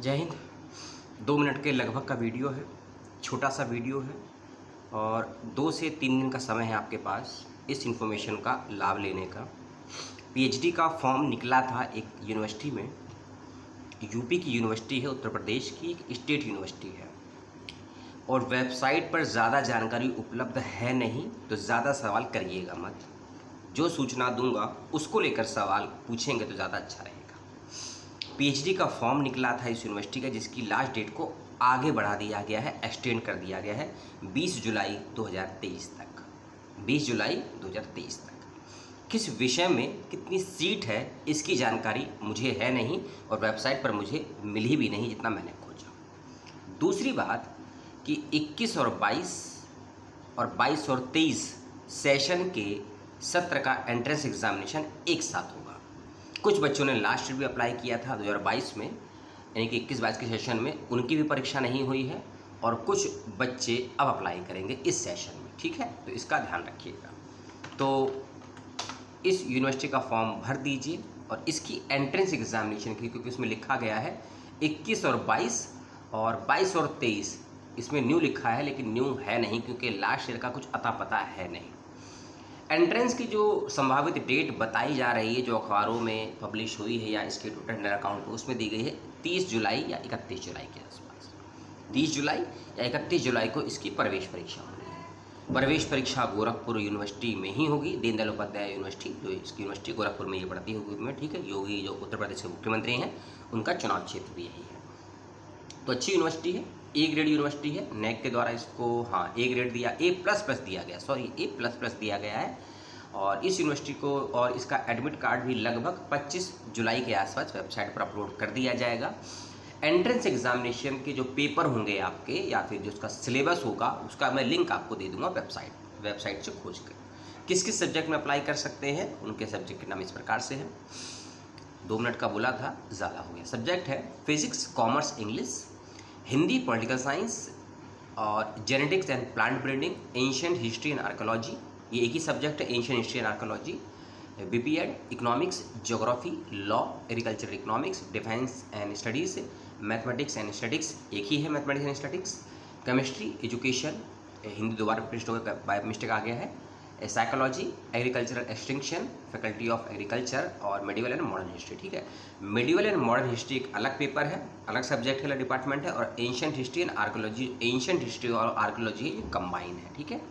जय हिंद। 2 मिनट के लगभग का वीडियो है, छोटा सा वीडियो है और 2 से 3 दिन का समय है आपके पास इस इन्फॉर्मेशन का लाभ लेने का। पीएचडी का फॉर्म निकला था एक यूनिवर्सिटी में, यूपी की यूनिवर्सिटी है, उत्तर प्रदेश की एक स्टेट यूनिवर्सिटी है और वेबसाइट पर ज़्यादा जानकारी उपलब्ध है नहीं, तो ज़्यादा सवाल करिएगा मत। जो सूचना दूंगा उसको लेकर सवाल पूछेंगे तो ज़्यादा अच्छा रहेगा। पीएचडी का फॉर्म निकला था इस यूनिवर्सिटी का, जिसकी लास्ट डेट को आगे बढ़ा दिया गया है, एक्सटेंड कर दिया गया है 20 जुलाई 2023 तक। 20 जुलाई 2023 तक किस विषय में कितनी सीट है इसकी जानकारी मुझे है नहीं और वेबसाइट पर मुझे मिली भी नहीं जितना मैंने खोजा। दूसरी बात कि 21 और 22 और 23 सेशन के सत्र का एंट्रेंस एग्जामिनेशन एक साथ होगा। कुछ बच्चों ने लास्ट ईयर भी अप्लाई किया था 2022 में, यानी कि 21-22 के सेशन में उनकी भी परीक्षा नहीं हुई है और कुछ बच्चे अब अप्लाई करेंगे इस सेशन में, ठीक है, तो इसका ध्यान रखिएगा। तो इस यूनिवर्सिटी का फॉर्म भर दीजिए और इसकी एंट्रेंस एग्जामिनेशन की, क्योंकि उसमें लिखा गया है 21 और 22 और 22 और 23, इसमें न्यू लिखा है लेकिन न्यू है नहीं क्योंकि लास्ट ईयर का कुछ अता पता है नहीं। एंट्रेंस की जो संभावित डेट बताई जा रही है, जो अखबारों में पब्लिश हुई है या इसके ट्विटर अकाउंट पर, उसमें दी गई है 30 जुलाई या 31 जुलाई के आसपास। 30 जुलाई या 31 जुलाई को इसकी प्रवेश परीक्षा होनी है। प्रवेश परीक्षा गोरखपुर यूनिवर्सिटी में ही होगी, दीनदयाल उपाध्याय यूनिवर्सिटी, जो इसकी यूनिवर्सिटी गोरखपुर में ये पड़ती होगी में, ठीक है। योगी जो उत्तर प्रदेश के मुख्यमंत्री हैं उनका चुनाव क्षेत्र भी यही है। तो अच्छी यूनिवर्सिटी है, ए ग्रेड यूनिवर्सिटी है। नेक के द्वारा इसको ए ग्रेड दिया, A++ दिया गया, A++ दिया गया है। और इस यूनिवर्सिटी को और इसका एडमिट कार्ड भी लगभग 25 जुलाई के आसपास वेबसाइट पर अपलोड कर दिया जाएगा। एंट्रेंस एग्जामिनेशन के जो पेपर होंगे आपके या फिर जो उसका सिलेबस होगा उसका मैं लिंक आपको दे दूंगा वेबसाइट से खोज कर। किस किस सब्जेक्ट में अप्लाई कर सकते हैं, उनके सब्जेक्ट के नाम इस प्रकार से हैं। 2 मिनट का बोला था, ज़्यादा हो गया। सब्जेक्ट है physics, commerce, English, Hindi, political science और genetics and plant breeding, ancient history and archaeology, ये एक ही सब्जेक्ट है, ancient history and archaeology. BPEd, economics, geography, law, agriculture economics, defence and studies, mathematics and statics, एक ही है mathematics and statics. Chemistry, education, Hindi दोबारा प्रविष्ट होकर बाय मिस्टेक आ गया है। Psychology, agricultural extension, faculty of agriculture और मेडिवल एंड मॉडर्न हिस्ट्री, ठीक है। मेडिवल एंड मॉडर्न हिस्ट्री एक अलग पेपर है, अलग सब्जेक्ट है, अलग डिपार्टमेंट है। और ancient history and archaeology, ancient history और आर्कोलॉजी ये कंबाइन है, ठीक है।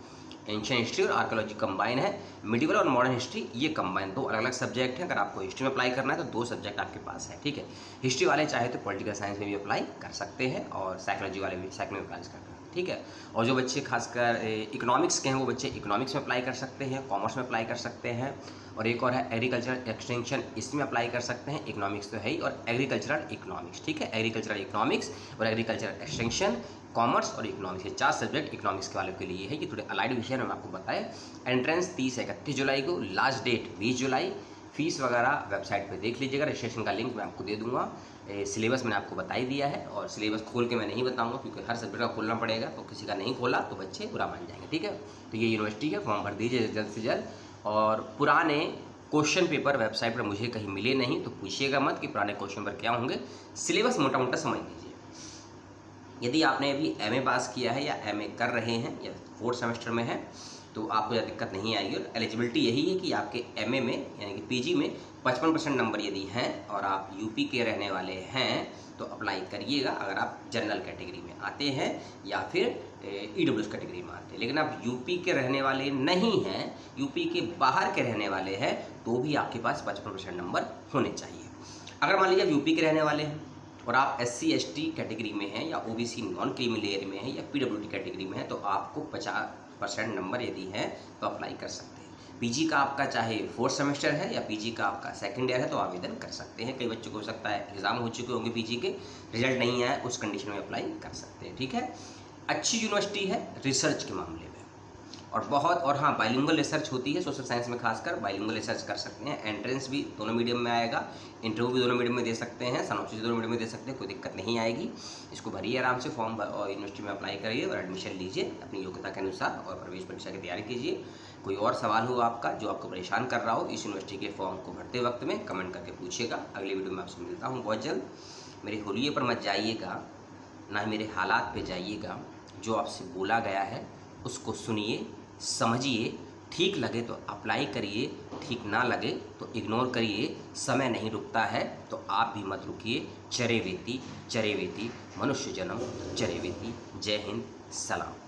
एंशिएंट हिस्ट्री और आर्कोलॉजी कंबाइन है। मेडिवल और मॉडर्न हिस्ट्री ये कंबाइन, 2 अलग अलग सब्जेक्ट हैं। अगर आपको हिस्ट्री में अप्लाई करना है तो 2 सब्जेक्ट आपके पास है, ठीक है। हिस्ट्री वाले चाहे तो पॉलिटिकल साइंस में भी अप्लाई कर सकते हैं और साइकोलॉजी वाले भी साइको में अप्लाई कर सकते हैं, ठीक है। और जो बच्चे खासकर इकोनॉमिक्स के हैं वो बच्चे इकोनॉमिक्स में अप्लाई कर सकते हैं, कॉमर्स में अप्लाई कर सकते हैं। और एक और है एग्रीकल्चरल एक्सटेंशन, इसमें अप्लाई कर सकते हैं। इकोनॉमिक्स तो है ही, और एग्रीकल्चरल इकोनॉमिक्स, ठीक है। एग्रीकल्चरल इकोनॉमिक्स और एग्रीकल्चरल एक्सटेंशन, कॉमर्स और इकोनॉमिक्स, ये 4 सब्जेक्ट इकोनॉमिक्स के वालों के लिए है। ये थोड़े अलाइड विषय में आपको बताएं। एंट्रेंस 30 से 31 जुलाई को, लास्ट डेट 20 जुलाई। फीस वगैरह वेबसाइट पे देख लीजिएगा, रजिस्ट्रेशन का लिंक मैं आपको दे दूंगा। सिलेबस मैंने आपको बता ही दिया है और सिलेबस खोल के मैं नहीं बताऊंगा क्योंकि हर सब्जेक्ट का खोलना पड़ेगा, तो किसी का नहीं खोला तो बच्चे बुरा मान जाएंगे, ठीक है। तो ये यूनिवर्सिटी है, फॉर्म भर दीजिए जल्द से जल्द। और पुराने क्वेश्चन पेपर वेबसाइट पर मुझे कहीं मिले नहीं तो पूछिएगा मत कि पुराने क्वेश्चन पेपर क्या होंगे, सिलेबस मोटा मोटा समझ लीजिए। यदि आपने अभी MA पास किया है या MA कर रहे हैं या 4th सेमेस्टर में है तो आपको ज़्यादा दिक्कत नहीं आएगी। और एलिजिबिलिटी यही है कि आपके MA में यानी कि PG में 55% नंबर यदि हैं और आप यूपी के रहने वाले हैं तो अप्लाई करिएगा, अगर आप जनरल कैटेगरी में आते हैं या फिर EWS कैटेगरी में आते हैं। लेकिन आप यूपी के रहने वाले नहीं हैं, यूपी के बाहर के रहने वाले हैं, तो भी आपके पास 55% नंबर होने चाहिए। अगर मान लीजिए आप यूपी के रहने वाले हैं और आप SC ST कैटेगरी में हैं या OBC नॉन क्रीमी लेयर में है या PWD कैटेगरी में है तो आपको 50% नंबर यदि हैं तो अप्लाई कर सकते हैं। PG का आपका चाहे 4th सेमेस्टर है या PG का आपका 2nd ईयर है तो आवेदन कर सकते हैं। कई बच्चों को हो सकता है एग्जाम हो चुके होंगे PG के, रिजल्ट नहीं आया, उस कंडीशन में अप्लाई कर सकते हैं, ठीक है। अच्छी यूनिवर्सिटी है रिसर्च के मामले में और बहुत, और हाँ बाइलिंगुअल रिसर्च होती है, सोशल साइंस में खासकर बाइलिंगुअल रिसर्च कर सकते हैं। एंट्रेंस भी दोनों मीडियम में आएगा, इंटरव्यू भी दोनों मीडियम में दे सकते हैं, सनॉप्सिस दोनों मीडियम में दे सकते हैं, कोई दिक्कत नहीं आएगी। इसको भरिए आराम से फॉर्म और यूनिवर्सिटी में अप्लाई करिए और एडमिशन लीजिए अपनी योग्यता के अनुसार और प्रवेश परीक्षा की तैयारी कीजिए। कोई और सवाल हो आपका जो आपको परेशान कर रहा हो इस यूनिवर्सिटी के फॉर्म को भरते वक्त में, कमेंट करके पूछिएगा। अगले वीडियो में आपसे मिलता हूँ बहुत जल्द। मेरे हुलिये पर मत जाइएगा, ना ही मेरे हालात पे जाइएगा। जो आपसे बोला गया है उसको सुनिए, समझिए, ठीक लगे तो अप्लाई करिए, ठीक ना लगे तो इग्नोर करिए। समय नहीं रुकता है तो आप भी मत रुकिए। चरेवेति चरेवेति, मनुष्य जन्म चरेवेति। जय हिंद, सलाम।